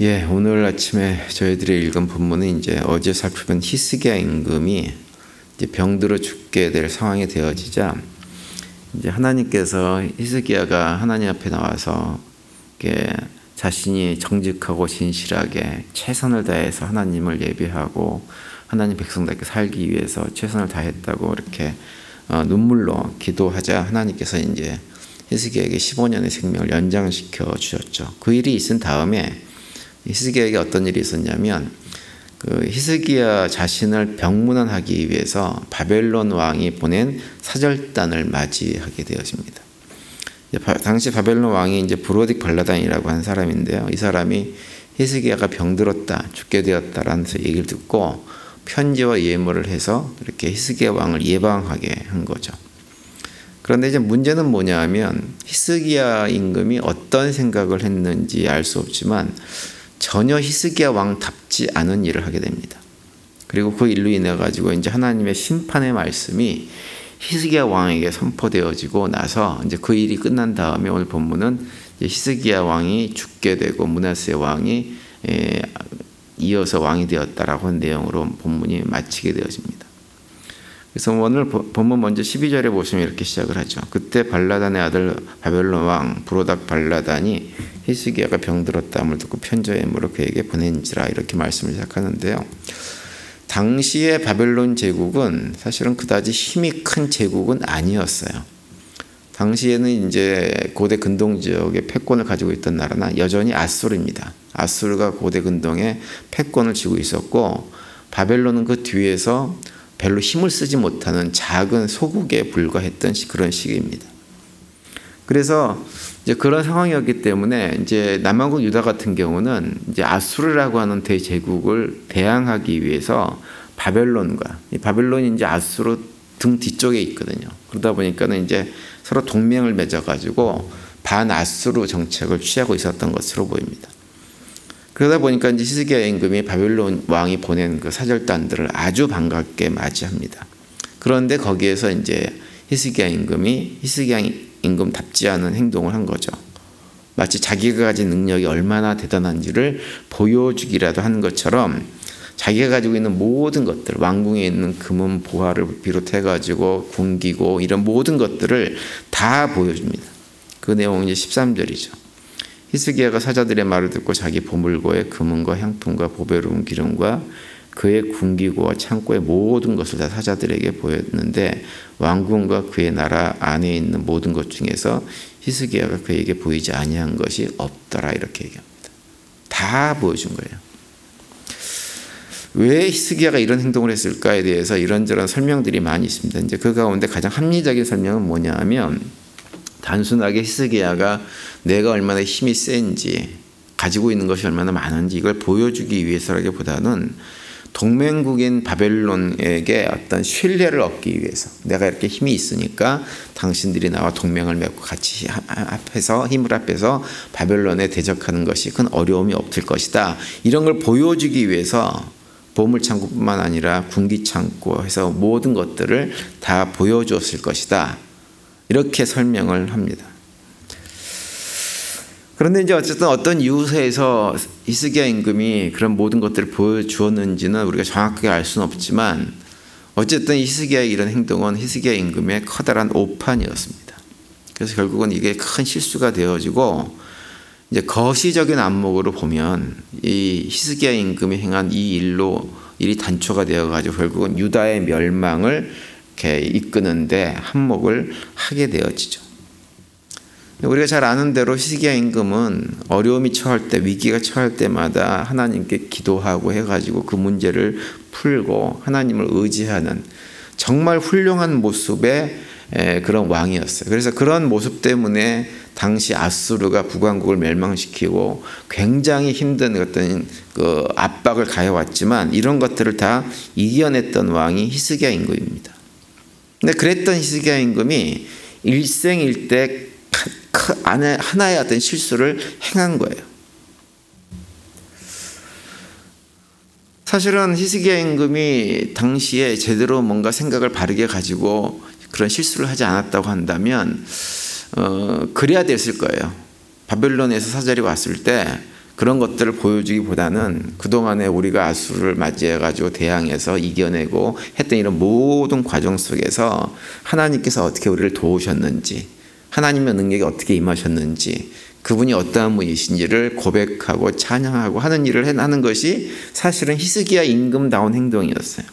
예, 오늘 아침에 저희들이 읽은 본문은 이제 어제 살펴본 히스기야 임금이 이제 병들어 죽게 될 상황이 되어지자 이제 하나님께서 히스기야가 하나님 앞에 나와서 이렇게 자신이 정직하고 진실하게 최선을 다해서 하나님을 예배하고 하나님 백성답게 살기 위해서 최선을 다했다고 이렇게 눈물로 기도하자 하나님께서 이제 히스기야에게 15년의 생명을 연장시켜 주셨죠. 그 일이 있은 다음에 히스기야에게 어떤 일이 있었냐면 그 히스기야 자신을 병문안하기 위해서 바벨론 왕이 보낸 사절단을 맞이하게 되었습니다. 당시 바벨론 왕이 이제 브로딕 발라단이라고 한 사람인데요. 이 사람이 히스기야가 병들었다, 죽게 되었다라는 얘기를 듣고 편지와 예물을 해서 이렇게 히스기야 왕을 예방하게 한 거죠. 그런데 이제 문제는 뭐냐 하면 히스기야 임금이 어떤 생각을 했는지 알 수 없지만 전혀 히스기야 왕답지 않은 일을 하게 됩니다. 그리고 그 일로 인해 가지고 이제 하나님의 심판의 말씀이 히스기야 왕에게 선포되어지고 나서 이제 그 일이 끝난 다음에 오늘 본문은 히스기야 왕이 죽게 되고 므낫세 왕이 이어서 왕이 되었다라고 하는 내용으로 본문이 마치게 되어집니다. 그래서 오늘 본문 먼저 12절에 보시면 이렇게 시작을 하죠. 그때 발라단의 아들 바벨론 왕 브로닥 발라단이 히스기야가 병들었다함을 듣고 편지와 예물을 그에게 보낸지라 이렇게 말씀을 시작하는데요. 당시의 바벨론 제국은 사실은 그다지 힘이 큰 제국은 아니었어요. 당시에는 이제 고대 근동 지역에 패권을 가지고 있던 나라는 여전히 아수르입니다. 아수르가 고대 근동에 패권을 쥐고 있었고 바벨론은 그 뒤에서 별로 힘을 쓰지 못하는 작은 소국에 불과했던 그런 시기입니다. 그래서 이제 그런 상황이었기 때문에 이제 남왕국 유다 같은 경우는 이제 아수르라고 하는 대제국을 대항하기 위해서 바벨론과 이 바벨론이 이제 아수르 등 뒤쪽에 있거든요. 그러다 보니까는 이제 서로 동맹을 맺어가지고 반아수르 정책을 취하고 있었던 것으로 보입니다. 그러다 보니까 이제 히스기야 임금이 바벨론 왕이 보낸 그 사절단들을 아주 반갑게 맞이합니다. 그런데 거기에서 이제 히스기야 임금답지 않은 행동을 한 거죠. 마치 자기가 가진 능력이 얼마나 대단한지를 보여주기라도 하는 것처럼 자기가 가지고 있는 모든 것들, 왕궁에 있는 금은 보화를 비롯해 가지고 군기고 이런 모든 것들을 다 보여줍니다. 그 내용이 이제 13절이죠. 히스기야가 사자들의 말을 듣고 자기 보물고의 금은과 향품과 보배로운 기름과 그의 군기고와 창고의 모든 것을 다 사자들에게 보였는데 왕궁과 그의 나라 안에 있는 모든 것 중에서 히스기야가 그에게 보이지 아니한 것이 없더라 이렇게 얘기합니다. 다 보여준 거예요. 왜 히스기야가 이런 행동을 했을까에 대해서 이런저런 설명들이 많이 있습니다. 이제 그 가운데 가장 합리적인 설명은 뭐냐 하면 단순하게 히스기야가 내가 얼마나 힘이 센지 가지고 있는 것이 얼마나 많은지 이걸 보여주기 위해서라기보다는 동맹국인 바벨론에게 어떤 신뢰를 얻기 위해서 내가 이렇게 힘이 있으니까 당신들이 나와 동맹을 맺고 같이 힘을 합해서 바벨론에 대적하는 것이 큰 어려움이 없을 것이다. 이런 걸 보여주기 위해서 보물창고뿐만 아니라 군기창고 해서 모든 것들을 다 보여주었을 것이다. 이렇게 설명을 합니다. 그런데 이제 어쨌든 어떤 이유에서 히스기야 임금이 그런 모든 것들을 보여주었는지는 우리가 정확하게 알 수는 없지만 어쨌든 히스기야의 이런 행동은 히스기야 임금의 커다란 오판이었습니다. 그래서 결국은 이게 큰 실수가 되어지고 이제 거시적인 안목으로 보면 이 히스기야 임금이 행한 이 일이 단초가 되어가지고 결국은 유다의 멸망을 이렇게 이끄는데 한몫을 하게 되어지죠. 우리가 잘 아는 대로 히스기야 임금은 어려움이 처할 때 위기가 처할 때마다 하나님께 기도하고 해가지고 그 문제를 풀고 하나님을 의지하는 정말 훌륭한 모습의 그런 왕이었어요. 그래서 그런 모습 때문에 당시 아수르가 북왕국을 멸망시키고 굉장히 힘든 어떤 그 압박을 가해왔지만 이런 것들을 다 이겨냈던 왕이 히스기야 임금입니다. 근데 그랬던 히스기야 임금이 일생일대 하나의 어떤 실수를 행한 거예요. 사실은 히스기야 임금이 당시에 제대로 뭔가 생각을 바르게 가지고 그런 실수를 하지 않았다고 한다면 그래야 됐을 거예요. 바벨론에서 사절이 왔을 때 그런 것들을 보여주기보다는 그동안에 우리가 아수르를 맞이해가지고 대항해서 이겨내고 했던 이런 모든 과정 속에서 하나님께서 어떻게 우리를 도우셨는지, 하나님의 능력이 어떻게 임하셨는지, 그분이 어떠한 분이신지를 고백하고 찬양하고 하는 일을 하는 것이 사실은 히스기야 임금다운 행동이었어요.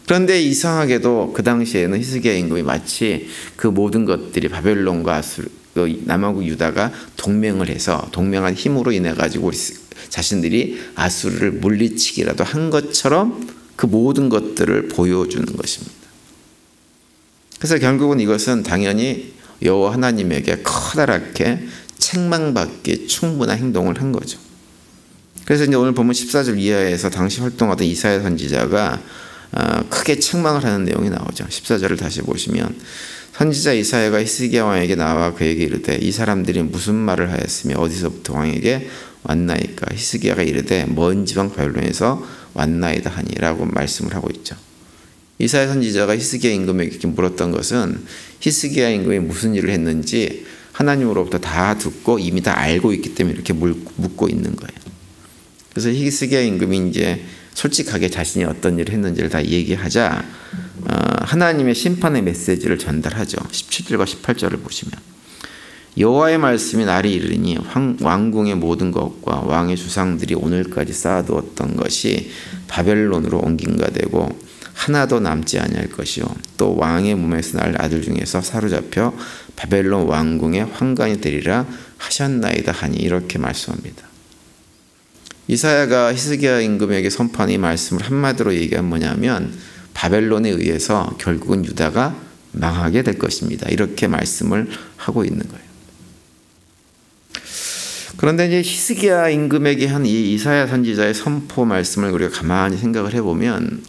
그런데 이상하게도 그 당시에는 히스기야 임금이 마치 그 모든 것들이 바벨론과 아수르, 남왕국 유다가 동맹을 해서 동맹한 힘으로 인해 가지고 자신들이 아수르를 물리치기라도 한 것처럼 그 모든 것들을 보여주는 것입니다. 그래서 결국은 이것은 당연히 여호와 하나님에게 커다랗게 책망받기 충분한 행동을 한 거죠. 그래서 이제 오늘 보면 14절 이하에서 당시 활동하던 이사야 선지자가 크게 책망을 하는 내용이 나오죠. 14절을 다시 보시면 선지자 이사야가 히스기야 왕에게 나와 그에게 이르되 이 사람들이 무슨 말을 하였으며 어디서부터 왕에게 왔나이까. 히스기야가 이르되 먼 지방 바벨론에서 왔나이다 하니라고 말씀을 하고 있죠. 이사야 선지자가 히스기야 임금에게 물었던 것은 히스기야 임금이 무슨 일을 했는지 하나님으로부터 다 듣고 이미 다 알고 있기 때문에 이렇게 묻고 있는 거예요. 그래서 히스기야 임금이 이제 솔직하게 자신이 어떤 일을 했는지를 다 얘기하자 하나님의 심판의 메시지를 전달하죠. 17절과 18절을 보시면 여호와의 말씀이 날이 이르니 왕궁의 모든 것과 왕의 주상들이 오늘까지 쌓아두었던 것이 바벨론으로 옮긴가 되고 하나도 남지 아니할 것이요 또 왕의 몸에서 날 아들 중에서 사로잡혀 바벨론 왕궁의 환관이 되리라 하셨나이다 하니 이렇게 말씀합니다. 이사야가 히스기야 임금에게 선포한 이 말씀을 한마디로 얘기하면 뭐냐면 바벨론에 의해서 결국은 유다가 망하게 될 것입니다. 이렇게 말씀을 하고 있는 거예요. 그런데 이제 히스기야 임금에게 한 이 이사야 선지자의 선포 말씀을 우리가 가만히 생각을 해보면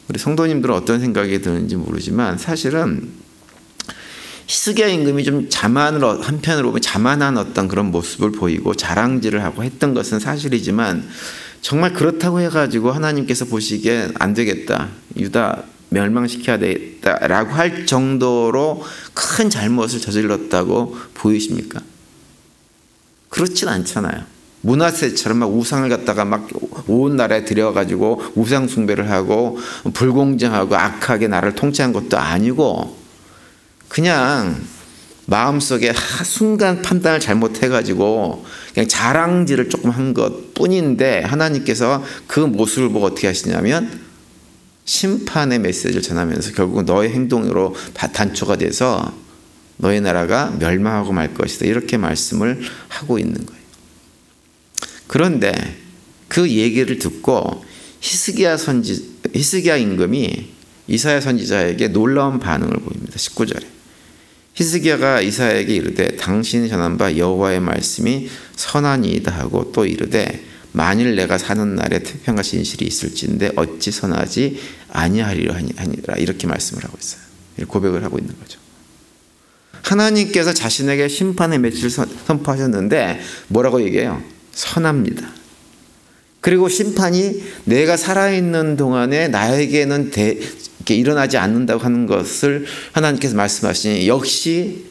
우리 성도님들은 어떤 생각이 드는지 모르지만 사실은 히스기야 임금이 좀 한편으로 보면 자만한 어떤 그런 모습을 보이고 자랑질을 하고 했던 것은 사실이지만 정말 그렇다고 해가지고 하나님께서 보시기에 안 되겠다, 유다 멸망시켜야 되겠다라고 할 정도로 큰 잘못을 저질렀다고 보이십니까? 그렇진 않잖아요. 문하세처럼 막 우상을 갖다가 막 온 나라에 들여가지고 우상 숭배를 하고 불공정하고 악하게 나라를 통치한 것도 아니고 그냥 마음속에 순간 판단을 잘못해가지고 그냥 자랑질을 조금 한 것 뿐인데 하나님께서 그 모습을 보고 어떻게 하시냐면 심판의 메시지를 전하면서 결국은 너의 행동으로 단초가 돼서 너의 나라가 멸망하고 말 것이다 이렇게 말씀을 하고 있는 거예요. 그런데 그 얘기를 듣고 히스기야 임금이 이사야 선지자에게 놀라운 반응을 보입니다. 19절에 히스기야가 이사야에게 이르되 당신이 전한 바 여호와의 말씀이 선하니이다 하고 또 이르되 만일 내가 사는 날에 태평과 진실이 있을진데 어찌 선하지 아니하리라 하니라 이렇게 말씀을 하고 있어요. 고백을 하고 있는 거죠. 하나님께서 자신에게 심판의 메시지를 선포하셨는데 뭐라고 얘기해요? 선합니다. 그리고 심판이 내가 살아있는 동안에 나에게는 이렇게 일어나지 않는다고 하는 것을 하나님께서 말씀하시니 역시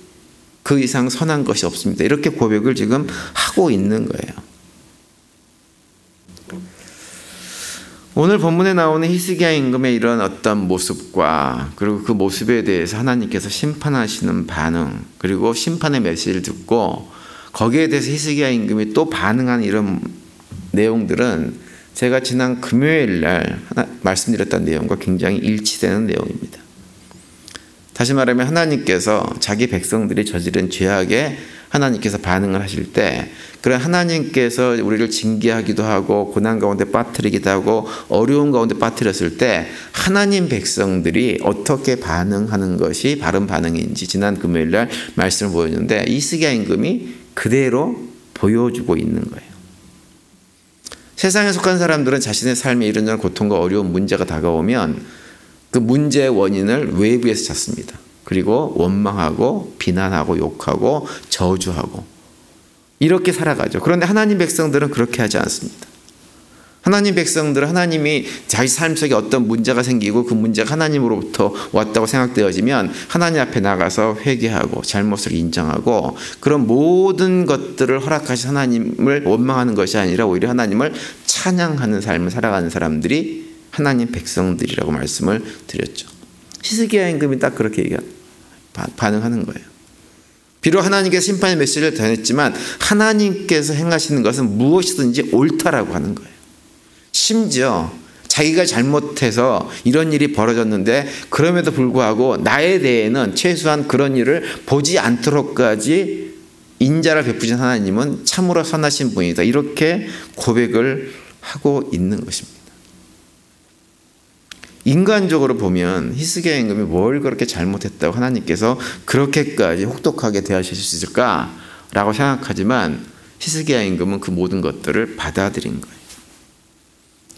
그 이상 선한 것이 없습니다. 이렇게 고백을 지금 하고 있는 거예요. 오늘 본문에 나오는 히스기야 임금의 이런 어떤 모습과 그리고 그 모습에 대해서 하나님께서 심판하시는 반응 그리고 심판의 메시지를 듣고 거기에 대해서 히스기야 임금이 또 반응한 이런 내용들은 제가 지난 금요일 날 말씀드렸던 내용과 굉장히 일치되는 내용입니다. 다시 말하면 하나님께서 자기 백성들이 저지른 죄악에 하나님께서 반응을 하실 때 그런 하나님께서 우리를 징계하기도 하고 고난 가운데 빠뜨리기도 하고 어려운 가운데 빠뜨렸을 때 하나님 백성들이 어떻게 반응하는 것이 바른 반응인지 지난 금요일 날 말씀을 보였는데 히스기야 임금이 그대로 보여주고 있는 거예요. 세상에 속한 사람들은 자신의 삶에 이런저런 고통과 어려운 문제가 다가오면 그 문제의 원인을 외부에서 찾습니다. 그리고 원망하고 비난하고 욕하고 저주하고 이렇게 살아가죠. 그런데 하나님 백성들은 그렇게 하지 않습니다. 하나님 백성들은 하나님이 자기 삶 속에 어떤 문제가 생기고 그 문제가 하나님으로부터 왔다고 생각되어지면 하나님 앞에 나가서 회개하고 잘못을 인정하고 그런 모든 것들을 허락하신 하나님을 원망하는 것이 아니라 오히려 하나님을 찬양하는 삶을 살아가는 사람들이 하나님 백성들이라고 말씀을 드렸죠. 히스기야 임금이 딱 그렇게 반응하는 거예요. 비록 하나님께서 심판의 메시지를 전했지만 하나님께서 행하시는 것은 무엇이든지 옳다라고 하는 거예요. 심지어 자기가 잘못해서 이런 일이 벌어졌는데 그럼에도 불구하고 나에 대해는 최소한 그런 일을 보지 않도록까지 인자를 베푸신 하나님은 참으로 선하신 분이다. 이렇게 고백을 하고 있는 것입니다. 인간적으로 보면 히스기야 임금이 뭘 그렇게 잘못했다고 하나님께서 그렇게까지 혹독하게 대하실 수 있을까라고 생각하지만 히스기야 임금은 그 모든 것들을 받아들인 거예요.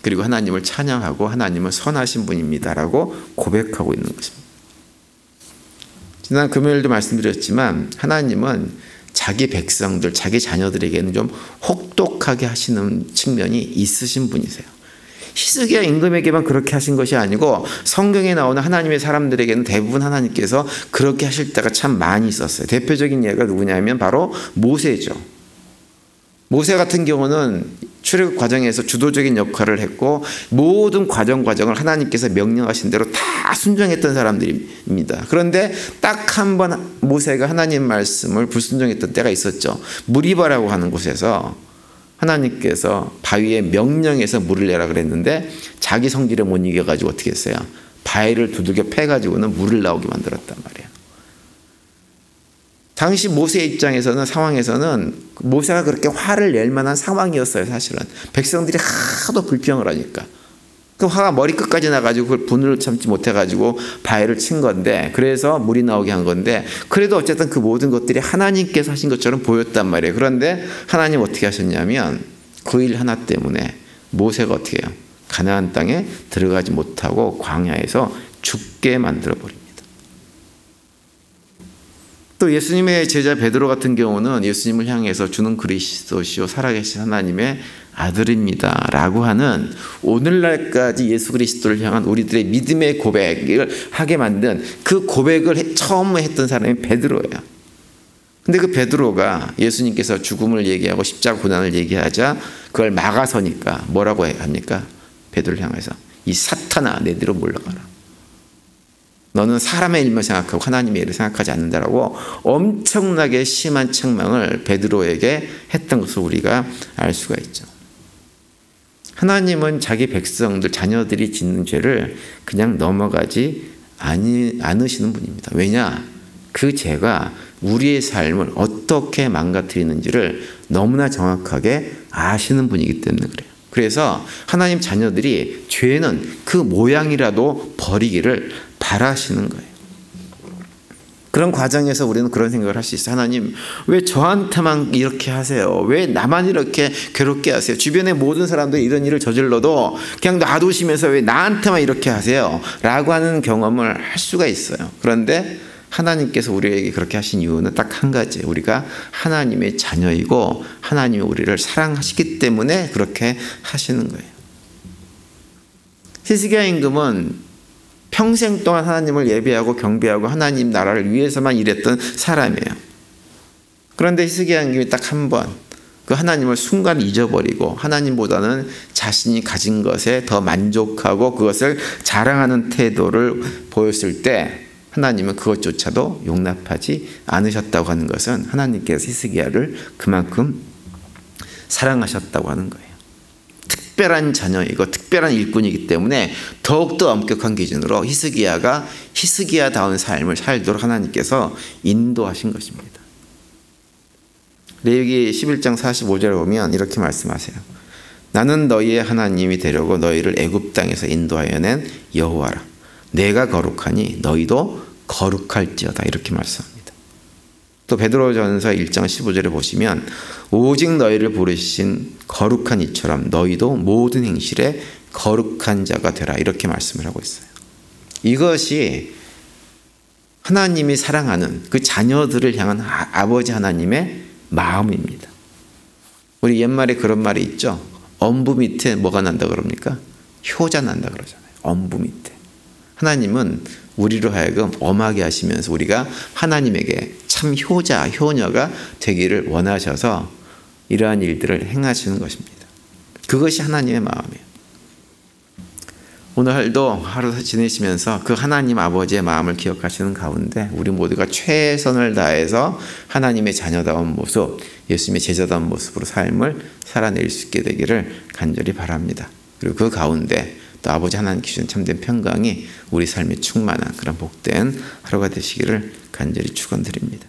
그리고 하나님을 찬양하고 하나님은 선하신 분입니다라고 고백하고 있는 것입니다. 지난 금요일도 말씀드렸지만 하나님은 자기 백성들, 자기 자녀들에게는 좀 혹독하게 하시는 측면이 있으신 분이세요. 히스기야 임금에게만 그렇게 하신 것이 아니고 성경에 나오는 하나님의 사람들에게는 대부분 하나님께서 그렇게 하실 때가 참 많이 있었어요. 대표적인 예가 누구냐면 바로 모세죠. 모세 같은 경우는 출애굽 과정에서 주도적인 역할을 했고 모든 과정을 하나님께서 명령하신 대로 다 순종했던 사람들입니다. 그런데 딱 한 번 모세가 하나님 말씀을 불순종했던 때가 있었죠. 무리바라고 하는 곳에서 하나님께서 바위에 명령해서 물을 내라 그랬는데 자기 성질에 못 이겨가지고 어떻게 했어요? 바위를 두들겨 패가지고는 물을 나오게 만들었단 말이에요. 당시 모세의 입장에서는 상황에서는 모세가 그렇게 화를 낼 만한 상황이었어요. 사실은 백성들이 하도 불평을 하니까 그 화가 머리끝까지 나가지고 그걸 분을 참지 못해가지고 바위를 친 건데 그래서 물이 나오게 한 건데 그래도 어쨌든 그 모든 것들이 하나님께서 하신 것처럼 보였단 말이에요. 그런데 하나님 어떻게 하셨냐면 그 일 하나 때문에 모세가 어떻게 해요? 가나안 땅에 들어가지 못하고 광야에서 죽게 만들어버립니다. 또 예수님의 제자 베드로 같은 경우는 예수님을 향해서 주는 그리스도시요 살아계신 하나님의 아들입니다 라고 하는 오늘날까지 예수 그리스도를 향한 우리들의 믿음의 고백을 하게 만든 그 고백을 처음 했던 사람이 베드로예요. 근데 그 베드로가 예수님께서 죽음을 얘기하고 십자가 고난을 얘기하자 그걸 막아서니까 뭐라고 합니까? 베드로를 향해서 이 사탄아 내 뒤로 물러가라. 너는 사람의 일만 생각하고 하나님의 일을 생각하지 않는다라고 엄청나게 심한 책망을 베드로에게 했던 것을 우리가 알 수가 있죠. 하나님은 자기 백성들, 자녀들이 짓는 죄를 그냥 넘어가지 않으시는 분입니다. 왜냐? 그 죄가 우리의 삶을 어떻게 망가뜨리는지를 너무나 정확하게 아시는 분이기 때문에 그래요. 그래서 하나님 자녀들이 죄는 그 모양이라도 버리기를 바라시는 거예요. 그런 과정에서 우리는 그런 생각을 할 수 있어요. 하나님 왜 저한테만 이렇게 하세요? 왜 나만 이렇게 괴롭게 하세요? 주변의 모든 사람들이 이런 일을 저질러도 그냥 놔두시면서 왜 나한테만 이렇게 하세요? 라고 하는 경험을 할 수가 있어요. 그런데 하나님께서 우리에게 그렇게 하신 이유는 딱 한 가지예요. 우리가 하나님의 자녀이고 하나님이 우리를 사랑하시기 때문에 그렇게 하시는 거예요. 히스기야 임금은 평생 동안 하나님을 예배하고 경배하고 하나님 나라를 위해서만 일했던 사람이에요. 그런데 히스기야 임금이 딱 한 번 그 하나님을 순간 잊어버리고 하나님보다는 자신이 가진 것에 더 만족하고 그것을 자랑하는 태도를 보였을 때 하나님은 그것조차도 용납하지 않으셨다고 하는 것은 하나님께서 히스기야를 그만큼 사랑하셨다고 하는 거예요. 특별한 자녀이고 특별한 일꾼이기 때문에 더욱더 엄격한 기준으로 히스기야가 히스기야다운 삶을 살도록 하나님께서 인도하신 것입니다. 레위기 11장 45절에 보면 이렇게 말씀하세요. 나는 너희의 하나님이 되려고 너희를 애굽 땅에서 인도하여 낸 여호와라. 내가 거룩하니 너희도 거룩할지어다. 이렇게 말씀합니다. 또 베드로전서 1장 15절에 보시면 오직 너희를 부르신 거룩한 이처럼 너희도 모든 행실에 거룩한 자가 되라. 이렇게 말씀을 하고 있어요. 이것이 하나님이 사랑하는 그 자녀들을 향한 아버지 하나님의 마음입니다. 우리 옛말에 그런 말이 있죠. 엄부 밑에 뭐가 난다 그럽니까? 효자 난다 그러잖아요. 엄부 밑에. 하나님은 우리로 하여금 엄하게 하시면서 우리가 하나님에게 참 효자, 효녀가 되기를 원하셔서 이러한 일들을 행하시는 것입니다. 그것이 하나님의 마음이에요. 오늘도 하루 지내시면서 그 하나님 아버지의 마음을 기억하시는 가운데 우리 모두가 최선을 다해서 하나님의 자녀다운 모습, 예수님의 제자다운 모습으로 삶을 살아낼 수 있게 되기를 간절히 바랍니다. 그리고 그 가운데 또 아버지 하나님 기준 참된 평강이 우리 삶에 충만한 그런 복된 하루가 되시기를 간절히 축원드립니다.